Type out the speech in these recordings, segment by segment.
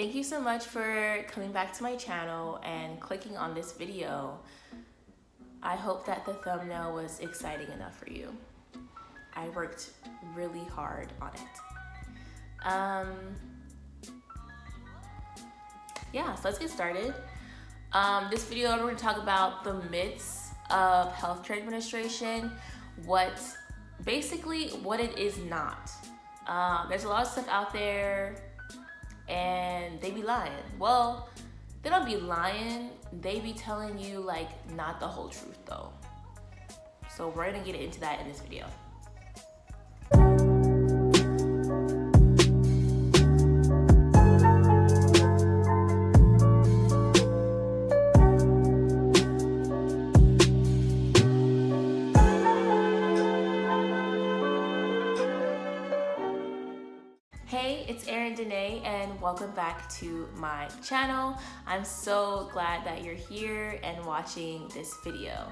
Thank you so much for coming back to my channel and clicking on this video. I hope that the thumbnail was exciting enough for you. I worked really hard on it. Yeah, so let's get started. This video, we're going to talk about the myths of healthcare administration, basically what it is not. There's a lot of stuff out there and they be lying. Well, they don't be lying, they be telling you like not the whole truth though. So we're gonna get into that in this video. Hey, it's Danae and welcome back to my channel. I'm so glad that you're here and watching this video.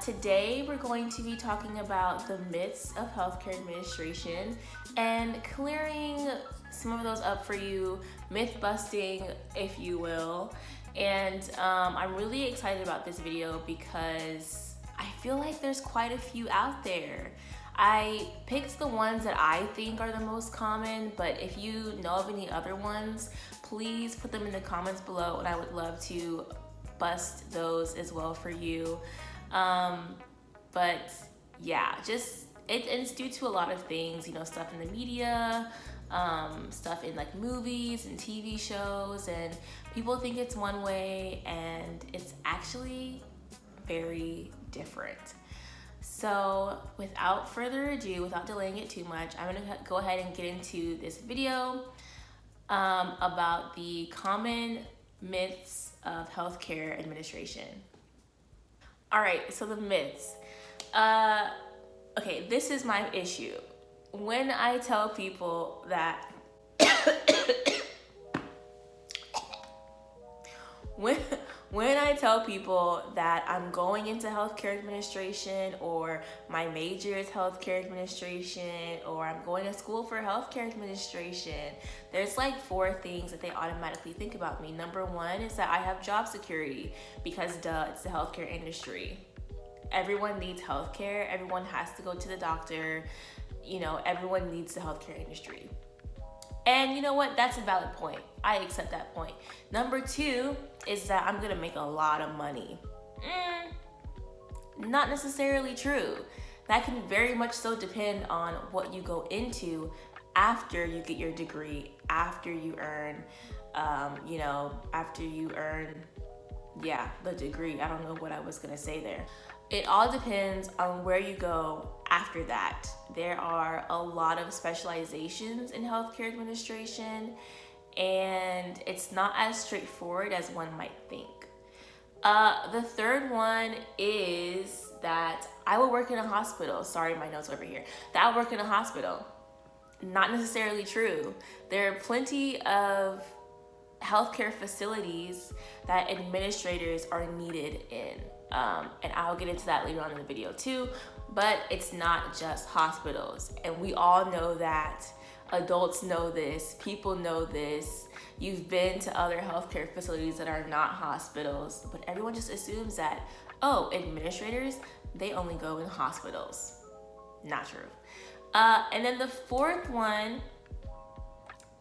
Today we're going to be talking about the myths of healthcare administration and clearing some of those up for you, myth busting if you will. And I'm really excited about this video because I feel like there's quite a few out there. I picked the ones that I think are the most common, but if you know of any other ones, please put them in the comments below and I would love to bust those as well for you. But yeah, it's due to a lot of things, you know, stuff in the media, stuff in like movies and TV shows, and people think it's one way and it's actually very different. So without further ado, without delaying it too much, I'm gonna go ahead and get into this video about the common myths of healthcare administration. All right, so the myths. Okay, this is my issue. When I tell people that, when I tell people that I'm going into healthcare administration, or my major is healthcare administration, or I'm going to school for healthcare administration, there's like 4 things that they automatically think about me. Number 1 is that I have job security because duh, it's the healthcare industry. Everyone needs healthcare, everyone has to go to the doctor, you know, everyone needs the healthcare industry. And you know what? That's a valid point. I accept that point. Number 2 is that I'm gonna make a lot of money. Not necessarily true. That can very much so depend on what you go into after you get your degree, after you earn, the degree. I don't know what I was gonna say there. It all depends on where you go after that. There are a lot of specializations in healthcare administration, and it's not as straightforward as one might think. The third one is that I will work in a hospital. Sorry, my notes over here. That I work in a hospital. Not necessarily true. There are plenty of healthcare facilities that administrators are needed in. And I'll get into that later on in the video too, but it's not just hospitals. And we all know that. Adults know this, people know this. You've been to other healthcare facilities that are not hospitals, but everyone just assumes that, oh, administrators, they only go in hospitals. Not true. And then the fourth one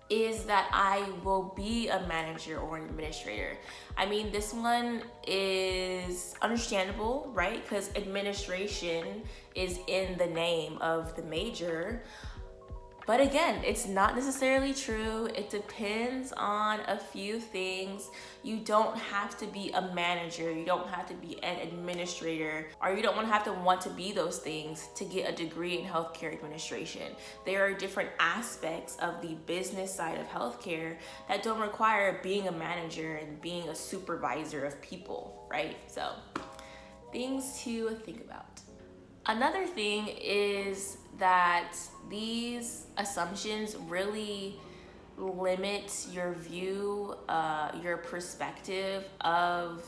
is that I will be a manager or an administrator. I mean, this one is understandable, right? Because administration is in the name of the major. But again, it's not necessarily true. It depends on a few things. You don't have to be a manager, you don't have to be an administrator, or you don't have to want to be those things to get a degree in healthcare administration. There are different aspects of the business side of healthcare that don't require being a manager and being a supervisor of people, right? So, things to think about. Another thing is that these assumptions really limit your view, your perspective of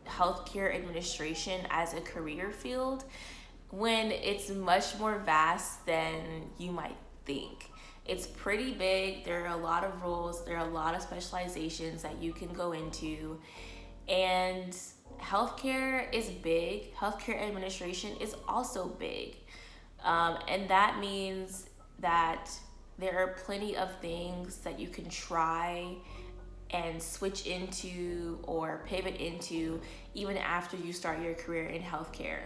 healthcare administration as a career field, when it's much more vast than you might think. it's pretty big. There are a lot of roles, there are a lot of specializations that you can go into, and healthcare is big. Healthcare administration is also big. And that means that there are plenty of things that you can try and switch into or pivot into even after you start your career in healthcare.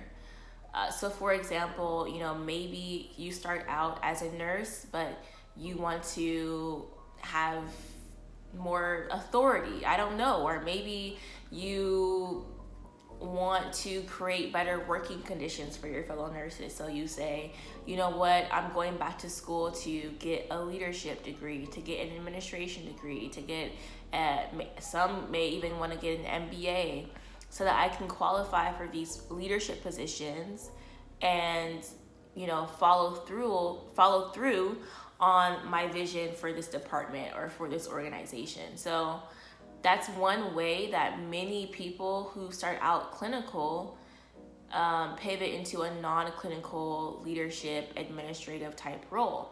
So for example, maybe you start out as a nurse, but you want to have more authority, I don't know, or maybe you want to create better working conditions for your fellow nurses. So you say, you know what, I'm going back to school to get a leadership degree, to get an administration degree, to get some may even want to get an MBA, so that I can qualify for these leadership positions and follow through on my vision for this department or for this organization. So that's one way that many people who start out clinical pivot into a non-clinical leadership administrative type role.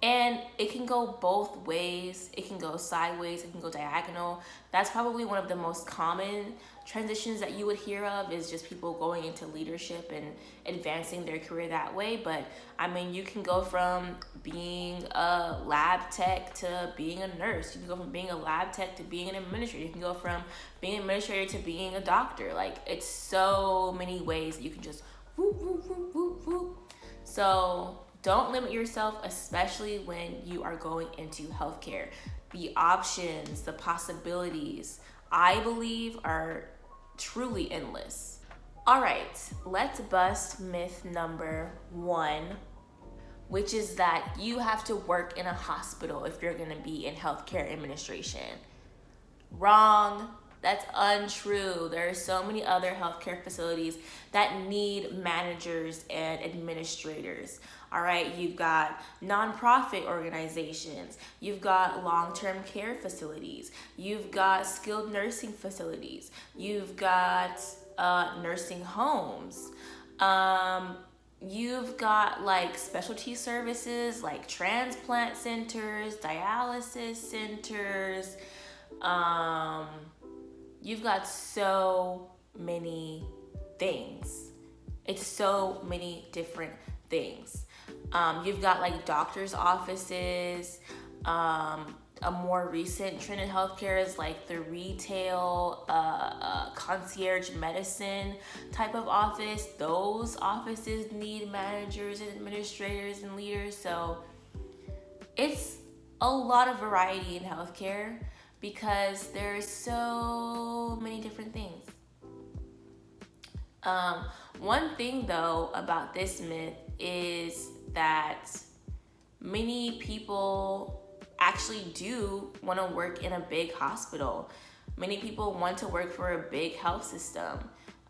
And it can go both ways. It can go sideways, it can go diagonal. That's probably one of the most common transitions that you would hear of, is just people going into leadership and advancing their career that way. But I mean, you can go from being a lab tech to being a nurse. You can go from being a lab tech to being an administrator. You can go from being an administrator to being a doctor. Like, it's so many ways that you can just whoop, whoop, whoop, whoop, whoop. So don't limit yourself, especially when you are going into healthcare. The options, the possibilities, I believe, are truly endless. All right, let's bust myth number 1, which is that you have to work in a hospital if you're gonna be in healthcare administration. Wrong. That's untrue. There are so many other healthcare facilities that need managers and administrators. All right, you've got nonprofit organizations, you've got long-term care facilities, you've got skilled nursing facilities, you've got nursing homes, you've got like specialty services like transplant centers, dialysis centers. You've got so many things. It's so many different things. You've got like doctor's offices. A more recent trend in healthcare is like the retail concierge medicine type of office. Those offices need managers and administrators and leaders. So it's a lot of variety in healthcare, because there's so many different things. One thing though about this myth is that many people actually do want to work in a big hospital. Many people want to work for a big health system,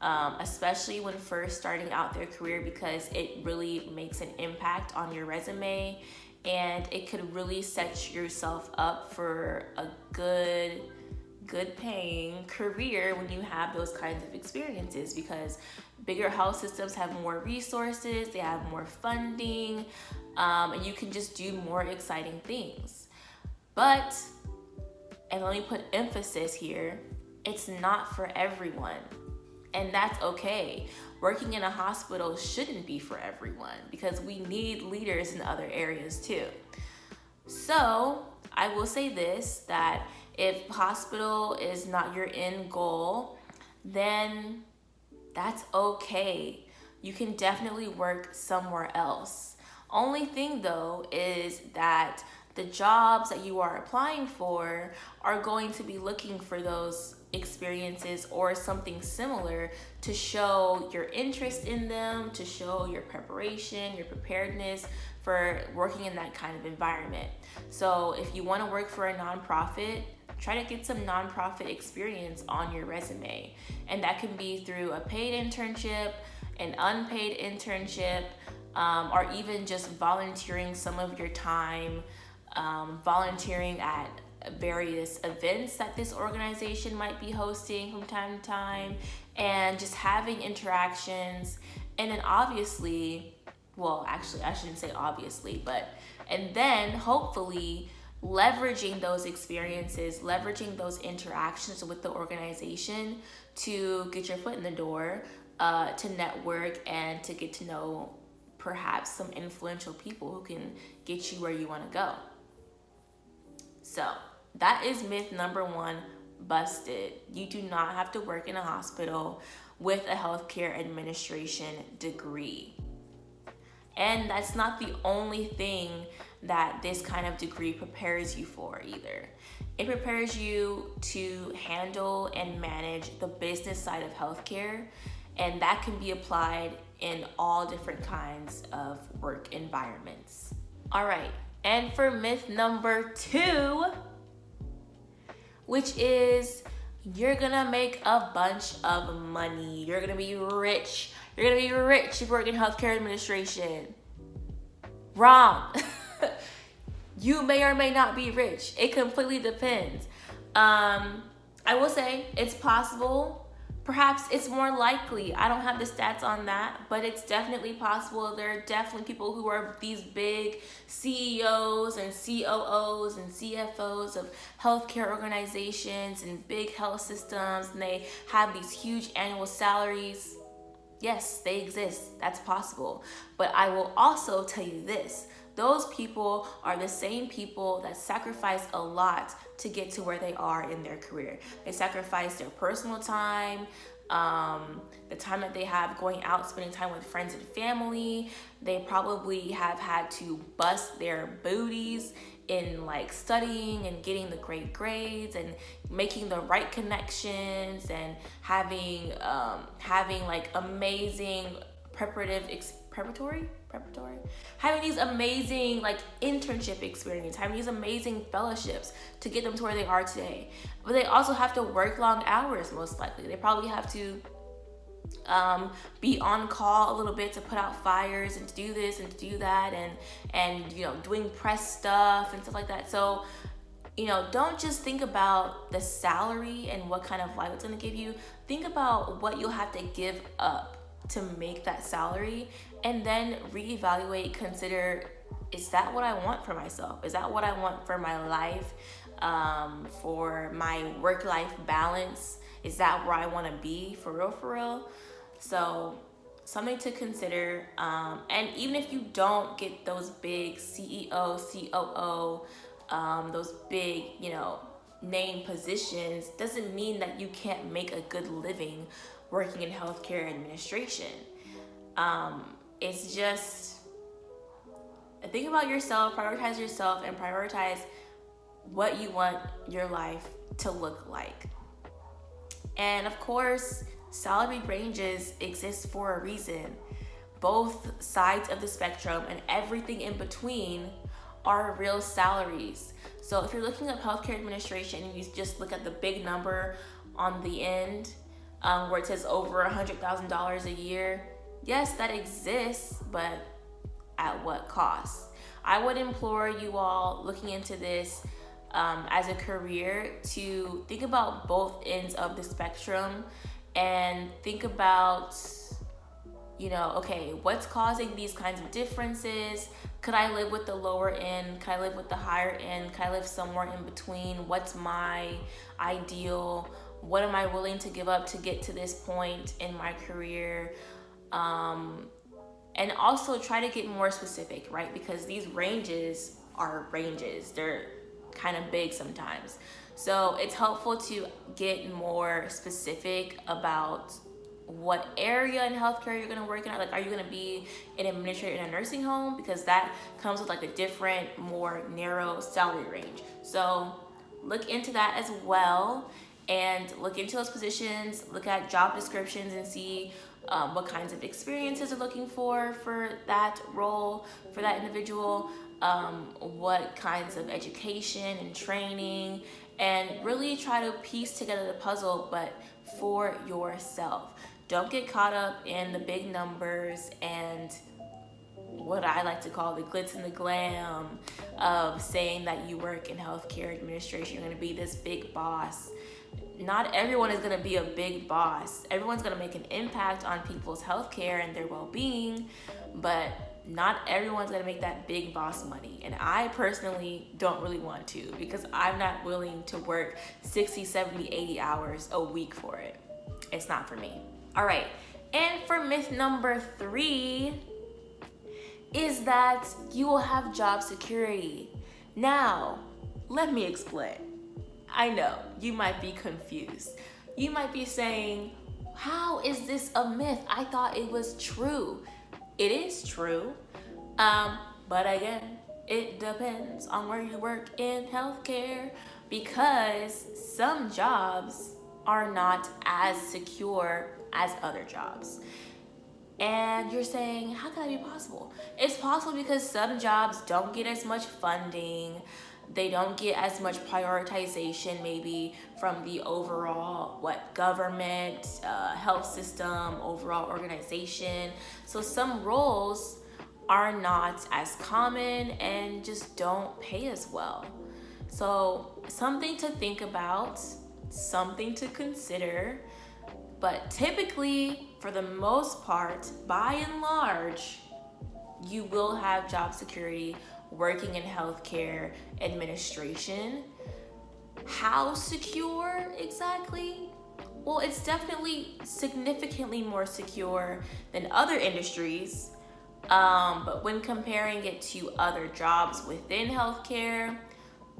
especially when first starting out their career, because it really makes an impact on your resume, and it could really set yourself up for a good paying career when you have those kinds of experiences, because bigger health systems have more resources, they have more funding, and you can just do more exciting things. But, and let me put emphasis here, it's not for everyone. And that's okay. Working in a hospital shouldn't be for everyone, because we need leaders in other areas too. So I will say this, that if hospital is not your end goal, then that's okay. You can definitely work somewhere else. Only thing though is that the jobs that you are applying for are going to be looking for those experiences or something similar to show your interest in them, to show your preparation, your preparedness for working in that kind of environment. So if you want to work for a nonprofit, try to get some nonprofit experience on your resume. And that can be through a paid internship, an unpaid internship, or even just volunteering some of your time, volunteering at various events that this organization might be hosting from time to time, and just having interactions. And then obviously, well, actually, I shouldn't say obviously, but And then hopefully leveraging those experiences, leveraging those interactions with the organization to get your foot in the door, to network and to get to know perhaps some influential people who can get you where you want to go. So that is myth number 1, busted. You do not have to work in a hospital with a healthcare administration degree. And that's not the only thing that this kind of degree prepares you for either. It prepares you to handle and manage the business side of healthcare, and that can be applied in all different kinds of work environments. All right, and for myth number 2, which is you're gonna make a bunch of money. You're gonna be rich. You're gonna be rich if you work in healthcare administration. Wrong. You may or may not be rich. It completely depends. I will say it's possible. Perhaps it's more likely. I don't have the stats on that, but it's definitely possible. There are definitely people who are these big CEOs and COOs and CFOs of healthcare organizations and big health systems, and they have these huge annual salaries. Yes, they exist. That's possible. But I will also tell you this. Those people are the same people that sacrifice a lot to get to where they are in their career. They sacrifice their personal time, the time that they have going out, spending time with friends and family. They probably have had to bust their booties in like studying and getting the great grades and making the right connections and having like amazing having these amazing like internship experience, having these amazing fellowships to get them to where they are today. But they also have to work long hours, most likely. They probably have to be on call a little bit to put out fires and to do this and to do that, and you know, doing press stuff and stuff like that. So, you know, don't just think about the salary and what kind of life it's going to give you. Think about what you'll have to give up to make that salary, and then reevaluate, consider, is that what I want for myself? Is that what I want for my life, for my work-life balance? Is that where I want to be for real? So something to consider. And even if you don't get those big CEO, COO, those big, you know, name positions, doesn't mean that you can't make a good living working in healthcare administration. It's just, think about yourself, prioritize yourself, and prioritize what you want your life to look like. And of course, salary ranges exist for a reason. Both sides of the spectrum and everything in between are real salaries. So if you're looking at healthcare administration and you just look at the big number on the end, where it says over $100,000 a year, yes, that exists, but at what cost? I would implore you all looking into this as a career to think about both ends of the spectrum and think about, you know, okay, what's causing these kinds of differences? Could I live with the lower end? Could I live with the higher end? Could I live somewhere in between? What's my ideal? What am I willing to give up to get to this point in my career? And also try to get more specific, right? Because these ranges are ranges. They're kind of big sometimes. So it's helpful to get more specific about what area in healthcare you're going to work in. Like, are you going to be an administrator in a nursing home? Because that comes with like a different, more narrow salary range. So look into that as well, and look into those positions, look at job descriptions and see what kinds of experiences are looking for that role, for that individual, what kinds of education and training, and really try to piece together the puzzle, but for yourself. Don't get caught up in the big numbers and what I like to call the glitz and the glam of saying that you work in healthcare administration, you're gonna be this big boss. Not everyone is gonna be a big boss. Everyone's gonna make an impact on people's healthcare and their well-being, but not everyone's gonna make that big boss money. And I personally don't really want to, because I'm not willing to work 60, 70, 80 hours a week for it. It's not for me. All right, and for myth number 3 is that you will have job security. Now, let me explain. I know you might be confused. You might be saying, how is this a myth? I thought it was true. It is true, but again, it depends on where you work in healthcare, because some jobs are not as secure as other jobs. And you're saying, how can that be possible? It's possible because some jobs don't get as much funding. They don't get as much prioritization maybe from the overall government, health system, overall organization. So some roles are not as common and just don't pay as well. So something to think about, something to consider. But typically, for the most part, by and large, you will have job security working in healthcare administration. How secure exactly? Well, it's definitely significantly more secure than other industries. But when comparing it to other jobs within healthcare,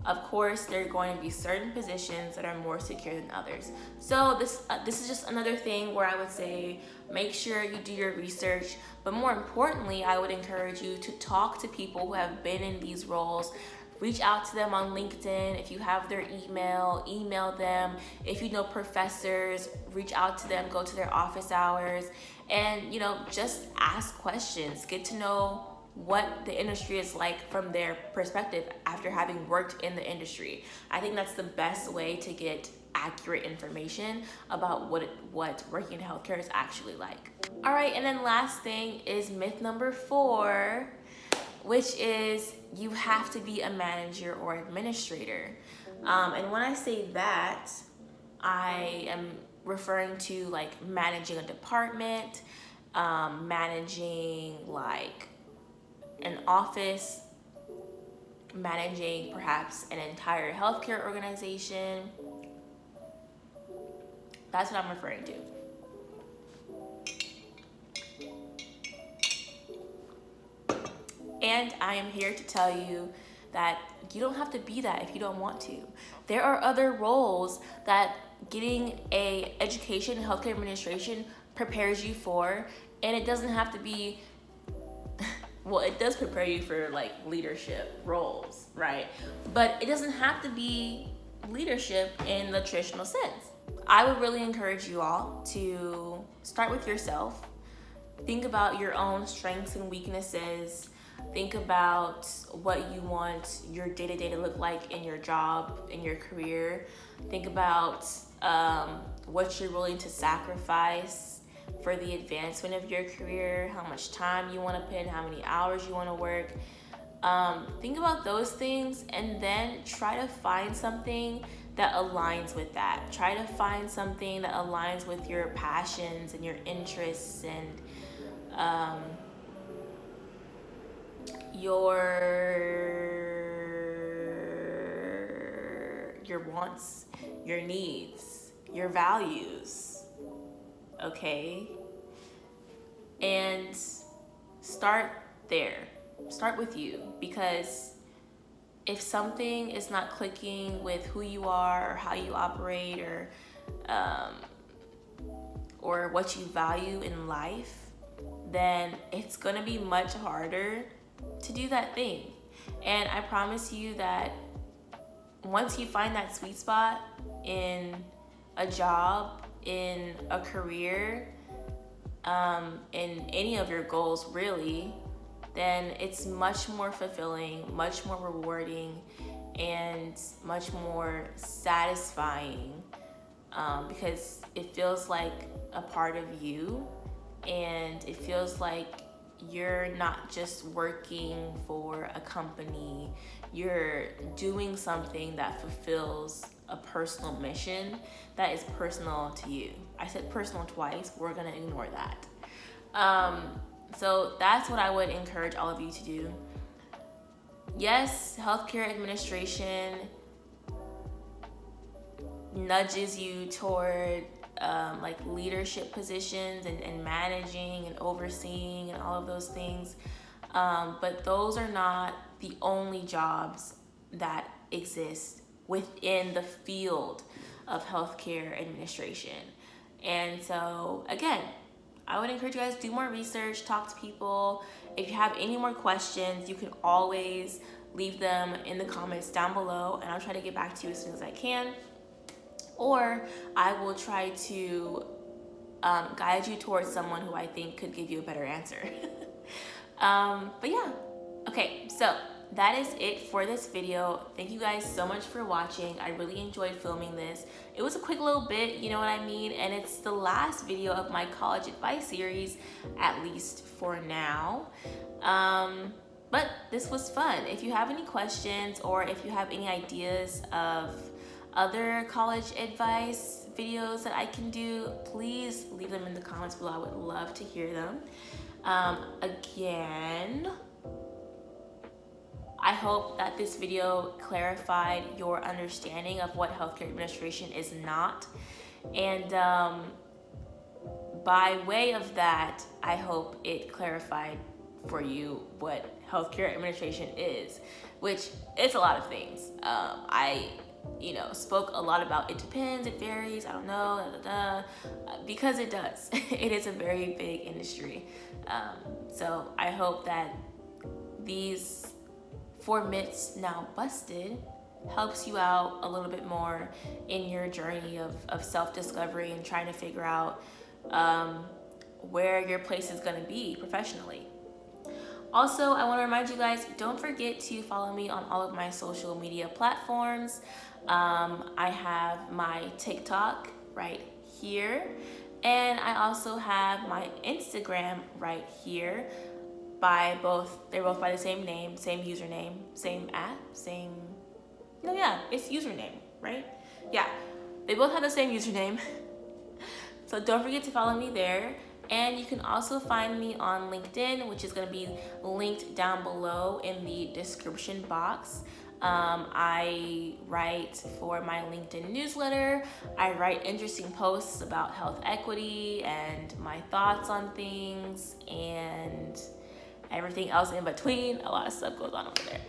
of course, there are going to be certain positions that are more secure than others. So this is just another thing where I would say, make sure you do your research. But more importantly, I would encourage you to talk to people who have been in these roles. Reach out to them on LinkedIn. If you have their email them. If you know professors, reach out to them, go to their office hours, and just ask questions. Get to know what the industry is like from their perspective after having worked in the industry. I think that's the best way to get accurate information about what working in healthcare is actually like. All right, and then last thing is myth number 4, which is you have to be a manager or administrator. And when I say that, I am referring to like managing a department, managing like an office, managing perhaps an entire healthcare organization. That's what I'm referring to. And I am here to tell you that you don't have to be that if you don't want to. There are other roles that getting a education in healthcare administration prepares you for, and it doesn't have to be well, it does prepare you for like leadership roles, right? But it doesn't have to be leadership in the traditional sense. I would really encourage you all to start with yourself. Think about your own strengths and weaknesses. Think about what you want your day-to-day to look like in your job, in your career. Think about what you're willing to sacrifice for the advancement of your career, how much time you want to put in, how many hours you want to work. Think about those things, and then try to find something that aligns with that. Try to find something that aligns with your passions and your interests and your wants, your needs, your values, okay? And start there. Start with you, because if something is not clicking with who you are or how you operate or what you value in life, then it's gonna be much harder to do that thing. And I promise you that once you find that sweet spot in a job, in a career, in any of your goals really, then it's much more fulfilling, much more rewarding, and much more satisfying, because it feels like a part of you, and it feels like you're not just working for a company, you're doing something that fulfills a personal mission that is personal to you. I said personal twice, we're gonna ignore that. So that's what I would encourage all of you to do. Yes, healthcare administration nudges you toward like leadership positions and managing and overseeing and all of those things. But those are not the only jobs that exist within the field of healthcare administration. And so again, I would encourage you guys to do more research, talk to people. If you have any more questions, you can always leave them in the comments down below, and I'll try to get back to you as soon as I can. Or I will try to guide you towards someone who I think could give you a better answer. But yeah, okay, so that is it for this video. Thank you guys so much for watching. I really enjoyed filming this. It was a quick little bit, you know what I mean? And it's the last video of my college advice series, at least for now. But this was fun. If you have any questions or if you have any ideas of other college advice videos that I can do, please leave them in the comments below. I would love to hear them. Again, I hope that this video clarified your understanding of what healthcare administration is not. And by way of that, I hope it clarified for you what healthcare administration is, which is a lot of things. I spoke a lot about it depends, it varies, I don't know, because it does. It is a very big industry. So I hope that these 4 myths now busted helps you out a little bit more in your journey of self-discovery and trying to figure out where your place is going to be professionally. Also, I want to remind you guys, don't forget to follow me on all of my social media platforms. I have my TikTok right here, and I also have my Instagram right here. They're both by the same name, same username, same app, it's username, right? Yeah, they both have the same username. So don't forget to follow me there. And you can also find me on LinkedIn, which is going to be linked down below in the description box. I write for my LinkedIn newsletter. I write interesting posts about health equity and my thoughts on things and everything else in between. A lot of stuff goes on over there.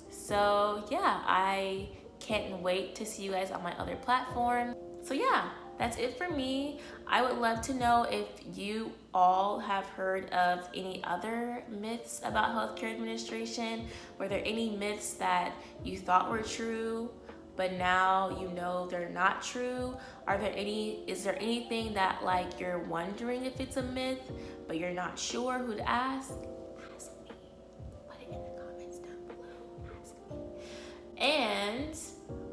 So yeah, I can't wait to see you guys on my other platform. So yeah, that's it for me. I would love to know if you all have heard of any other myths about healthcare administration. Were there any myths that you thought were true, but now you know they're not true? Is there anything that like you're wondering if it's a myth, but you're not sure who to ask? Ask me. Put it in the comments down below. Ask me. And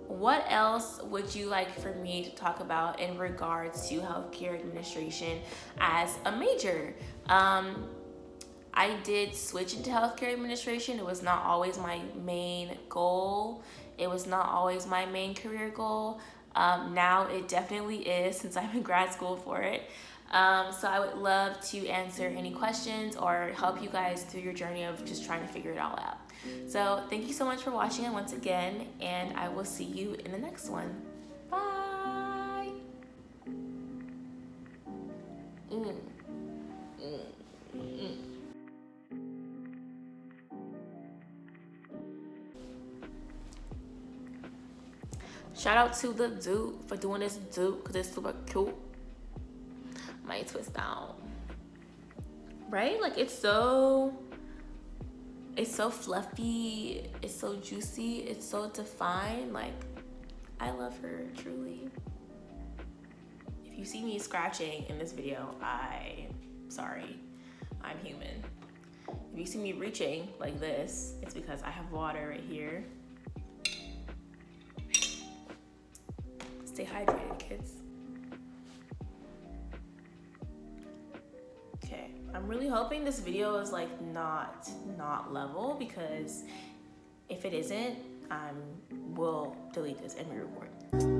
what else would you like for me to talk about in regards to healthcare administration as a major? I did switch into healthcare administration. It was not always my main goal. It was not always my main career goal. Now it definitely is, since I'm in grad school for it. So I would love to answer any questions or help you guys through your journey of just trying to figure it all out. So thank you so much for watching once again, and I will see you in the next one. Bye. Shout out to the dude for doing this dude, because it's super cute. Might twist down. Right? Like it's so fluffy, it's so juicy, it's so defined. Like, I love her, truly. If you see me scratching in this video, sorry, I'm human. If you see me reaching like this, it's because I have water right here. Stay hydrated, kids. Okay, I'm really hoping this video is like not level, because if it isn't, we'll delete this and re-record.